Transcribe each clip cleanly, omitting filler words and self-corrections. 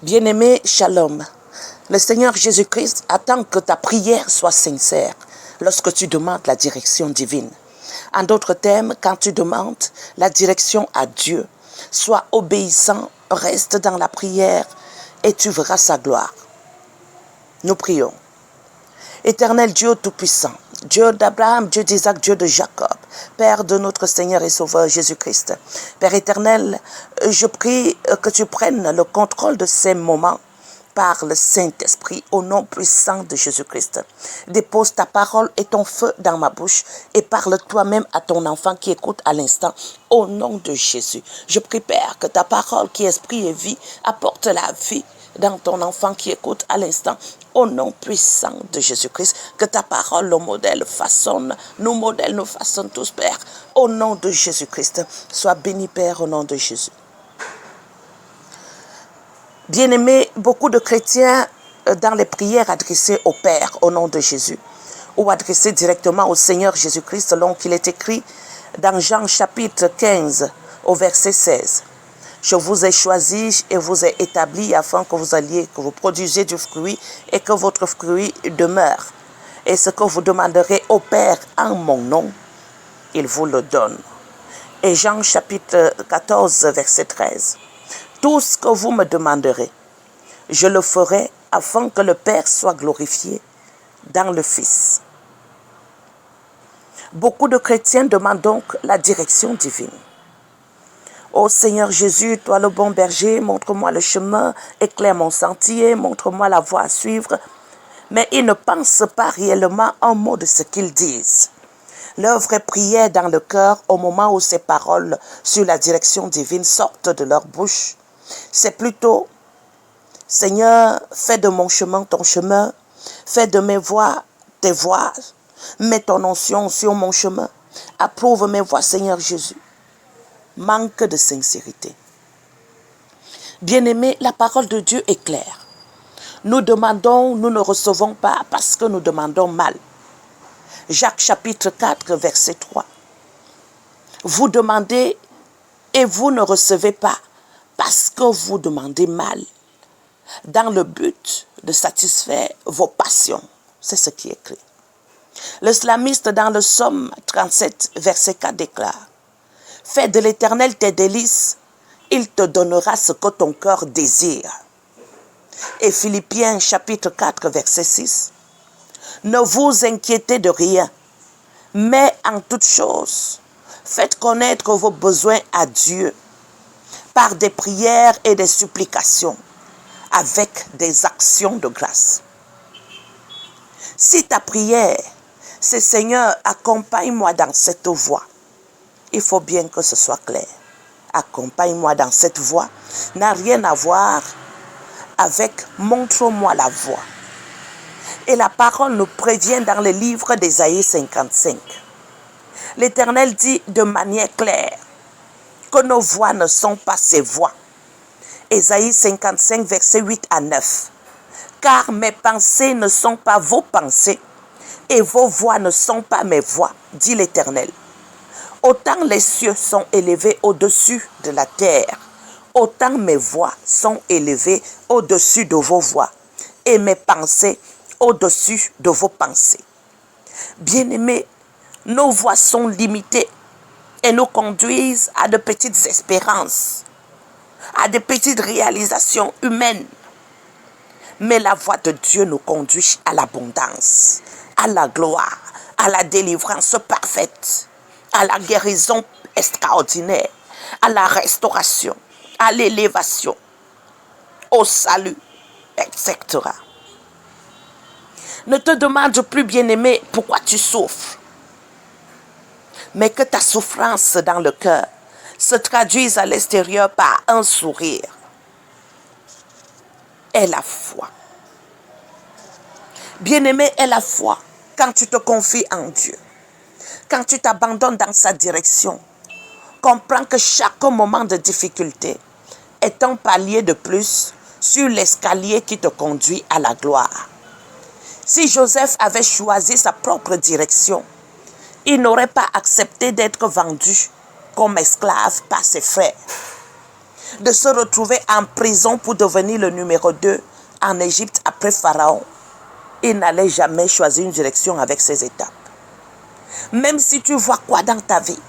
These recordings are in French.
Bien-aimé, shalom. Le Seigneur Jésus-Christ attend que ta prière soit sincère lorsque tu demandes la direction divine. En d'autres termes, quand tu demandes la direction à Dieu, sois obéissant, reste dans la prière et tu verras sa gloire. Nous prions. Éternel Dieu Tout-Puissant, Dieu d'Abraham, Dieu d'Isaac, Dieu de Jacob, Père de notre Seigneur et Sauveur Jésus-Christ. Père éternel, je prie que tu prennes le contrôle de ces moments par le Saint-Esprit au nom puissant de Jésus-Christ. Dépose ta parole et ton feu dans ma bouche et parle toi-même à ton enfant qui écoute à l'instant au nom de Jésus. Je prie, Père, que ta parole qui est esprit et vie apporte la vie dans ton enfant qui écoute à l'instant. Au nom puissant de Jésus-Christ, que ta parole, le modèle, façonne, nous modèle, nous façonne tous, Père. Au nom de Jésus-Christ, sois béni, Père, au nom de Jésus. Bien-aimés, beaucoup de chrétiens, dans les prières adressées au Père, au nom de Jésus, ou adressées directement au Seigneur Jésus-Christ, selon qu'il est écrit dans Jean chapitre 15, au verset 16. Je vous ai choisi et vous ai établi afin que vous produisiez du fruit et que votre fruit demeure. Et ce que vous demanderez au Père en mon nom, il vous le donne. Et Jean chapitre 14, verset 13. Tout ce que vous me demanderez, je le ferai afin que le Père soit glorifié dans le Fils. Beaucoup de chrétiens demandent donc la direction divine. Ô Seigneur Jésus, toi le bon berger, montre-moi le chemin, éclaire mon sentier, montre-moi la voie à suivre. Mais ils ne pensent pas réellement un mot de ce qu'ils disent. Leur vraie prière dans le cœur, au moment où ces paroles sur la direction divine sortent de leur bouche, c'est plutôt « Seigneur, fais de mon chemin ton chemin, fais de mes voies tes voies, mets ton onction sur mon chemin, approuve mes voies, Seigneur Jésus. » Manque de sincérité. Bien-aimés, la parole de Dieu est claire. Nous demandons, nous ne recevons pas parce que nous demandons mal. Jacques chapitre 4, verset 3. Vous demandez et vous ne recevez pas parce que vous demandez mal, dans le but de satisfaire vos passions. C'est ce qui est écrit. Le psalmiste dans le psaume 37, verset 4 déclare: fais de l'Éternel tes délices, il te donnera ce que ton cœur désire. Et Philippiens chapitre 4, verset 6. Ne vous inquiétez de rien, mais en toute chose, faites connaître vos besoins à Dieu par des prières et des supplications, avec des actions de grâce. Si ta prière, c'est Seigneur, accompagne-moi dans cette voie, il faut bien que ce soit clair. Accompagne-moi dans cette voie n'a rien à voir avec montre-moi la voie. Et la parole nous prévient dans le livre d'Ésaïe 55. L'Éternel dit de manière claire que nos voies ne sont pas ses voies. Ésaïe 55, versets 8 à 9. Car mes pensées ne sont pas vos pensées et vos voies ne sont pas mes voies, dit l'Éternel. Autant les cieux sont élevés au-dessus de la terre, autant mes voix sont élevées au-dessus de vos voix, et mes pensées au-dessus de vos pensées. Bien-aimés, nos voix sont limitées et nous conduisent à de petites espérances, à de petites réalisations humaines. Mais la voix de Dieu nous conduit à l'abondance, à la gloire, à la délivrance parfaite, à la guérison extraordinaire, à la restauration, à l'élévation, au salut, etc. Ne te demande plus, bien-aimé, pourquoi tu souffres, mais que ta souffrance dans le cœur se traduise à l'extérieur par un sourire et la foi. Bien-aimé, est la foi quand tu te confies en Dieu. Quand tu t'abandonnes dans sa direction, comprends que chaque moment de difficulté est un palier de plus sur l'escalier qui te conduit à la gloire. Si Joseph avait choisi sa propre direction, il n'aurait pas accepté d'être vendu comme esclave par ses frères. de se retrouver en prison pour devenir le numéro 2 en Égypte après Pharaon. Il n'allait jamais choisir une direction avec ses étapes. Même si tu vois quoi dans ta vie,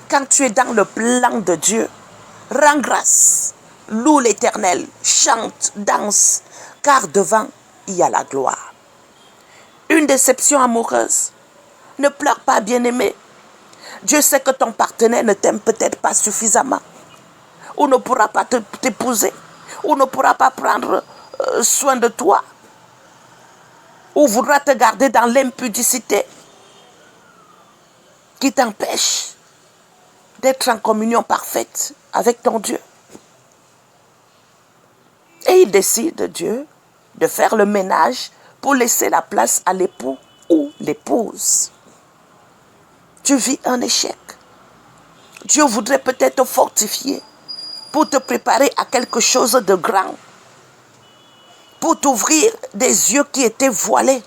quand tu es dans le plan de Dieu, rends grâce, loue l'Éternel, chante, danse, car devant, il y a la gloire. Une déception amoureuse, ne pleure pas, bien-aimé. Dieu sait que ton partenaire ne t'aime peut-être pas suffisamment, ou ne pourra pas t'épouser, ou ne pourra pas prendre soin de toi, ou voudra te garder dans l'impudicité qui t'empêche d'être en communion parfaite avec ton Dieu. Et il décide, Dieu, de faire le ménage pour laisser la place à l'époux ou l'épouse. Tu vis un échec. Dieu voudrait peut-être te fortifier pour te préparer à quelque chose de grand, pour t'ouvrir des yeux qui étaient voilés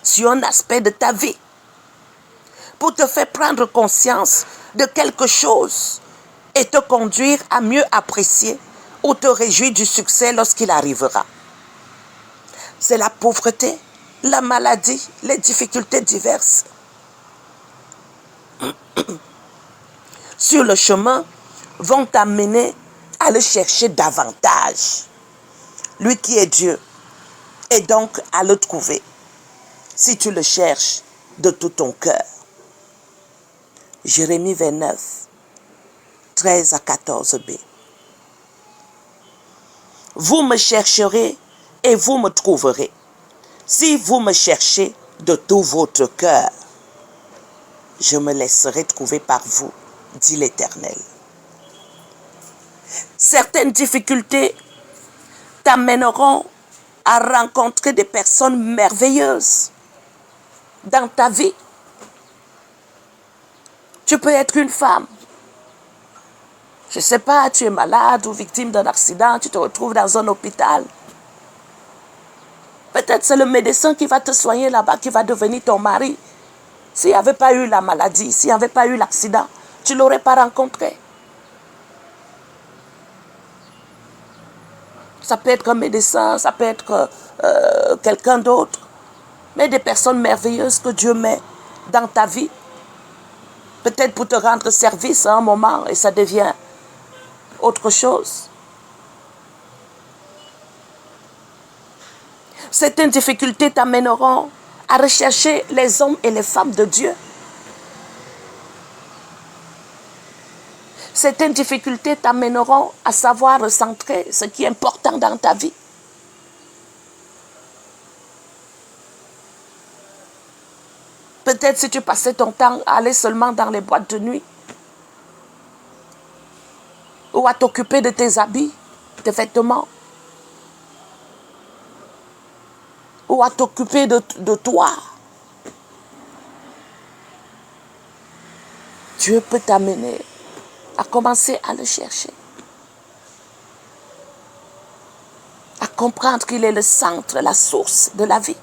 sur un aspect de ta vie, pour te faire prendre conscience de quelque chose et te conduire à mieux apprécier ou te réjouir du succès lorsqu'il arrivera. C'est la pauvreté, la maladie, les difficultés diverses. Sur le chemin, vont t'amener à le chercher davantage. Lui qui est Dieu, et donc à le trouver, si tu le cherches de tout ton cœur. Jérémie 29, 13 à 14b. Vous me chercherez et vous me trouverez, si vous me cherchez de tout votre cœur. Je me laisserai trouver par vous, dit l'Éternel. Certaines difficultés t'amèneront à rencontrer des personnes merveilleuses dans ta vie. Tu peux être une femme. Je ne sais pas, tu es malade ou victime d'un accident, tu te retrouves dans un hôpital. Peut-être c'est le médecin qui va te soigner là-bas, qui va devenir ton mari. S'il n'y avait pas eu la maladie, s'il n'y avait pas eu l'accident, tu ne l'aurais pas rencontré. Ça peut être un médecin, ça peut être quelqu'un d'autre. Mais des personnes merveilleuses que Dieu met dans ta vie. Peut-être pour te rendre service à un moment et ça devient autre chose. Certaines difficultés t'amèneront à rechercher les hommes et les femmes de Dieu. Certaines difficultés t'amèneront à savoir recentrer ce qui est important dans ta vie. Peut-être si tu passais ton temps à aller seulement dans les boîtes de nuit, ou à t'occuper de tes habits, tes vêtements, ou à t'occuper de toi. Dieu peut t'amener à commencer à le chercher. À comprendre qu'il est le centre, la source de la vie.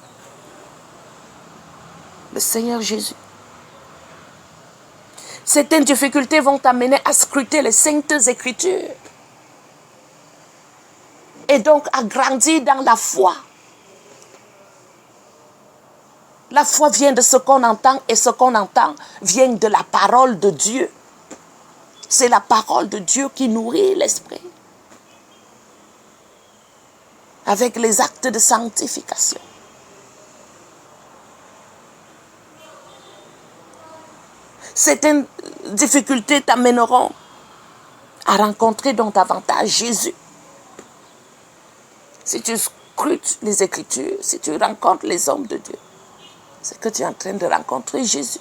Le Seigneur Jésus. Certaines difficultés vont t'amener à scruter les saintes écritures. Et donc à grandir dans la foi. La foi vient de ce qu'on entend et ce qu'on entend vient de la parole de Dieu. C'est la parole de Dieu qui nourrit l'esprit. Avec les actes de sanctification. Certaines difficultés t'amèneront à rencontrer donc davantage Jésus. Si tu scrutes les Écritures, si tu rencontres les hommes de Dieu, c'est que tu es en train de rencontrer Jésus.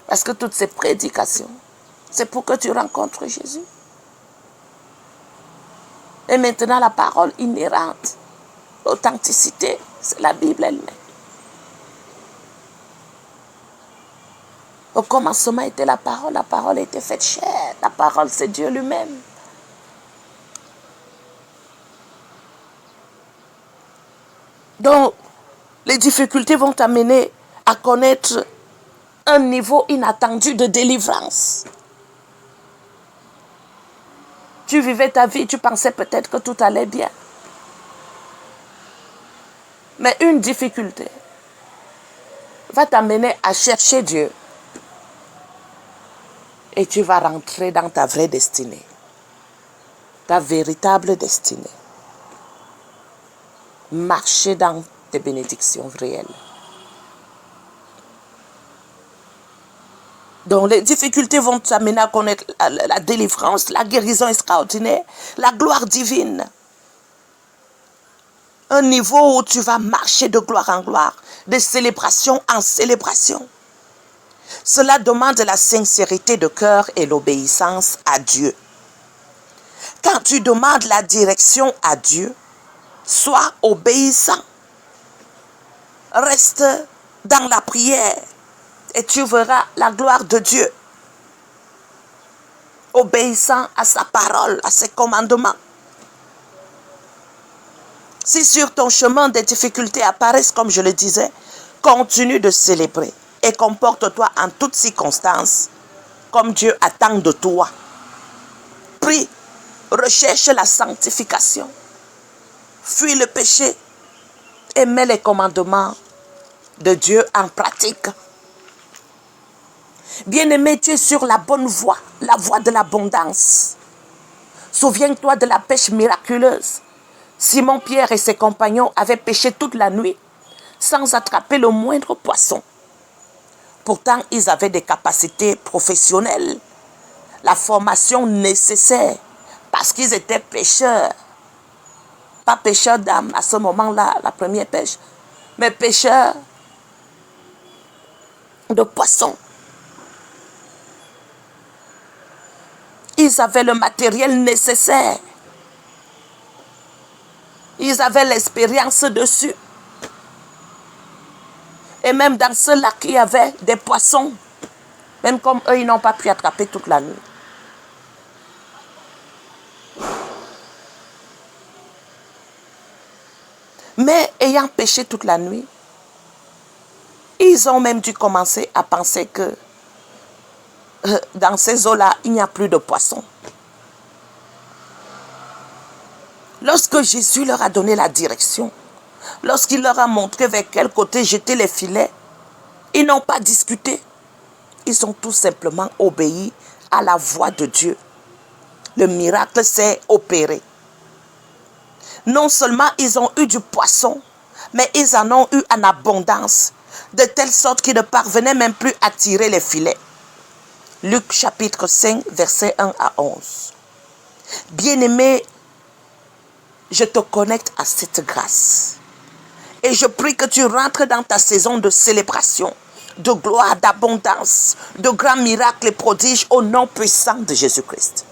Parce que toutes ces prédications, c'est pour que tu rencontres Jésus. Et maintenant, la parole inhérente, l'authenticité, c'est la Bible elle-même. Au commencement était la parole était faite chair, la parole c'est Dieu lui-même. Donc, les difficultés vont t'amener à connaître un niveau inattendu de délivrance. Tu vivais ta vie, tu pensais peut-être que tout allait bien. Mais une difficulté va t'amener à chercher Dieu. Et tu vas rentrer dans ta vraie destinée. Ta véritable destinée. Marcher dans tes bénédictions réelles. Donc les difficultés vont t'amener à connaître la délivrance, la guérison extraordinaire, la gloire divine. Un niveau où tu vas marcher de gloire en gloire, de célébration en célébration. Cela demande la sincérité de cœur et l'obéissance à Dieu. Quand tu demandes la direction à Dieu, sois obéissant. Reste dans la prière et tu verras la gloire de Dieu. Obéissant à sa parole, à ses commandements. Si sur ton chemin des difficultés apparaissent, comme je le disais, continue de célébrer et comporte-toi en toutes circonstances comme Dieu attend de toi. Prie, recherche la sanctification, fuis le péché et mets les commandements de Dieu en pratique. Bien-aimé, tu es sur la bonne voie, la voie de l'abondance. Souviens-toi de la pêche miraculeuse. Simon-Pierre et ses compagnons avaient pêché toute la nuit sans attraper le moindre poisson. Pourtant, ils avaient des capacités professionnelles, la formation nécessaire, parce qu'ils étaient pêcheurs. Pas pêcheurs d'âme à ce moment-là, la première pêche, mais pêcheurs de poissons. Ils avaient le matériel nécessaire. Ils avaient l'expérience dessus. Et même dans ce lac, il y avait des poissons. Même comme eux, ils n'ont pas pu attraper toute la nuit. Mais ayant pêché toute la nuit, ils ont même dû commencer à penser que dans ces eaux-là, il n'y a plus de poissons. Lorsque Jésus leur a donné la direction, lorsqu'il leur a montré vers quel côté jeter les filets, ils n'ont pas discuté. Ils ont tout simplement obéi à la voix de Dieu. Le miracle s'est opéré. Non seulement ils ont eu du poisson, mais ils en ont eu en abondance, de telle sorte qu'ils ne parvenaient même plus à tirer les filets. Luc chapitre 5, versets 1 à 11. Bien-aimé, je te connecte à cette grâce. Et je prie que tu rentres dans ta saison de célébration, de gloire, d'abondance, de grands miracles et prodiges au nom puissant de Jésus-Christ.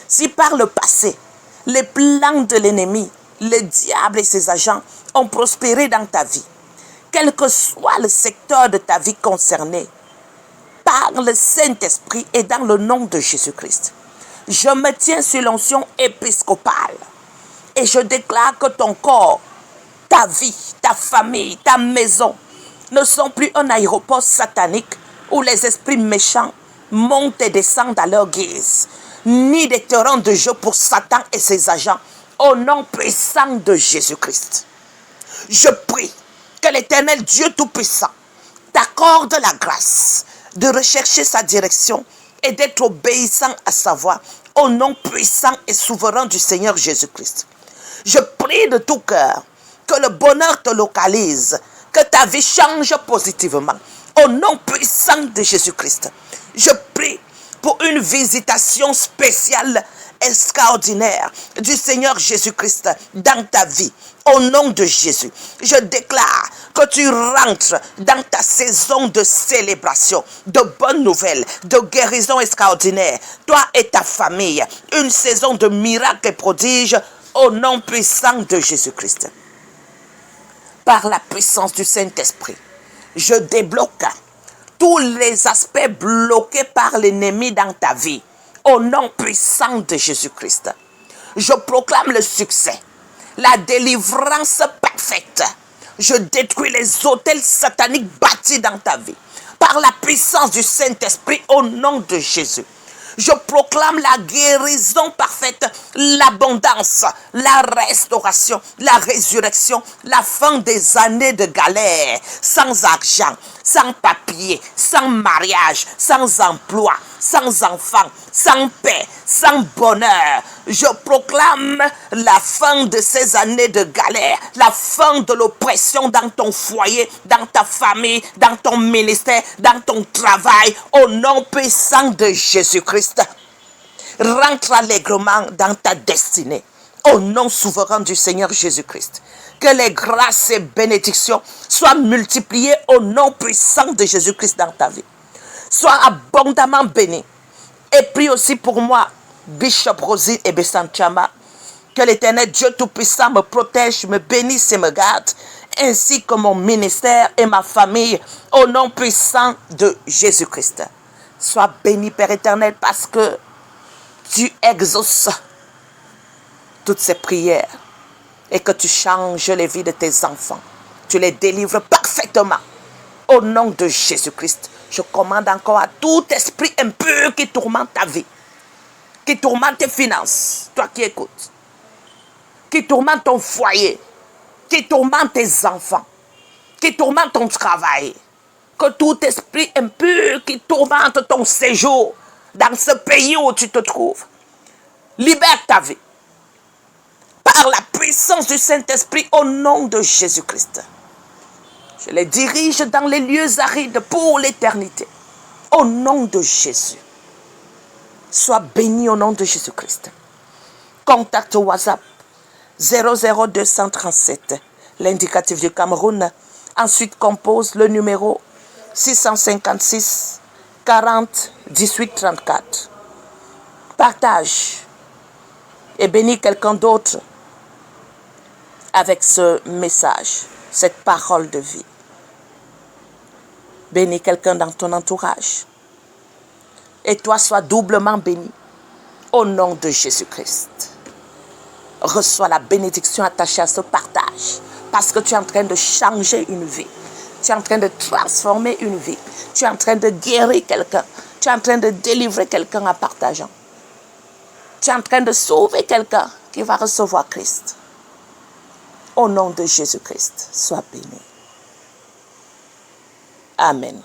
Si par le passé, les plans de l'ennemi, le diable et ses agents ont prospéré dans ta vie, quel que soit le secteur de ta vie concerné, par le Saint-Esprit et dans le nom de Jésus-Christ, je me tiens sur l'onction épiscopale et je déclare que ton corps, ta vie, ta famille, ta maison ne sont plus un aéroport satanique où les esprits méchants montent et descendent à leur guise, ni des terrains de jeu pour Satan et ses agents, au nom puissant de Jésus-Christ. Je prie que l'Éternel Dieu Tout-Puissant t'accorde la grâce de rechercher sa direction et d'être obéissant à sa voix, au nom puissant et souverain du Seigneur Jésus-Christ. Je prie de tout cœur que le bonheur te localise, que ta vie change positivement, au nom puissant de Jésus-Christ. Je prie pour une visitation spéciale, extraordinaire du Seigneur Jésus-Christ dans ta vie. Au nom de Jésus, je déclare que tu rentres dans ta saison de célébration, de bonnes nouvelles, de guérison extraordinaire. Toi et ta famille, une saison de miracles et prodiges au nom puissant de Jésus-Christ. Par la puissance du Saint-Esprit, je débloque tous les aspects bloqués par l'ennemi dans ta vie. Au nom puissant de Jésus-Christ, je proclame le succès, la délivrance parfaite. Je détruis les autels sataniques bâtis dans ta vie. par la puissance du Saint-Esprit, au nom de Jésus. Je proclame la guérison parfaite, l'abondance, la restauration, la résurrection, la fin des années de galère, sans argent, sans papier, sans mariage, sans emploi, sans enfant, sans paix, sans bonheur. Je proclame la fin de ces années de galère, la fin de l'oppression dans ton foyer, dans ta famille, dans ton ministère, dans ton travail, au nom puissant de Jésus-Christ. Rentre allègrement dans ta destinée, au nom souverain du Seigneur Jésus-Christ. Que les grâces et bénédictions soient multipliées au nom puissant de Jésus-Christ dans ta vie. Sois abondamment béni. Et prie aussi pour moi, Bishop Rosine et Bessanchama, que l'Éternel Dieu Tout-Puissant me protège, me bénisse et me garde, ainsi que mon ministère et ma famille, au nom puissant de Jésus-Christ. Sois béni, Père éternel, parce que tu exauces toutes ces prières et que tu changes les vies de tes enfants. Tu les délivres parfaitement. Au nom de Jésus-Christ, je commande encore à tout esprit impur qui tourmente ta vie, qui tourmente tes finances, toi qui écoutes, qui tourmente ton foyer, qui tourmente tes enfants, qui tourmente ton travail, que tout esprit impur qui tourmente ton séjour dans ce pays où tu te trouves, libère ta vie par la puissance du Saint-Esprit au nom de Jésus-Christ. Je les dirige dans les lieux arides pour l'éternité. Au nom de Jésus. Sois béni au nom de Jésus-Christ. Contact WhatsApp 00237, l'indicatif du Cameroun. Ensuite, compose le numéro 656 40 18 34. Partage et bénis quelqu'un d'autre avec ce message, cette parole de vie. Bénis quelqu'un dans ton entourage. Et toi, sois doublement béni. Au nom de Jésus-Christ. Reçois la bénédiction attachée à ce partage. Parce que tu es en train de changer une vie. Tu es en train de transformer une vie. Tu es en train de guérir quelqu'un. Tu es en train de délivrer quelqu'un en partageant. Tu es en train de sauver quelqu'un qui va recevoir Christ. Au nom de Jésus-Christ, sois béni. Amen.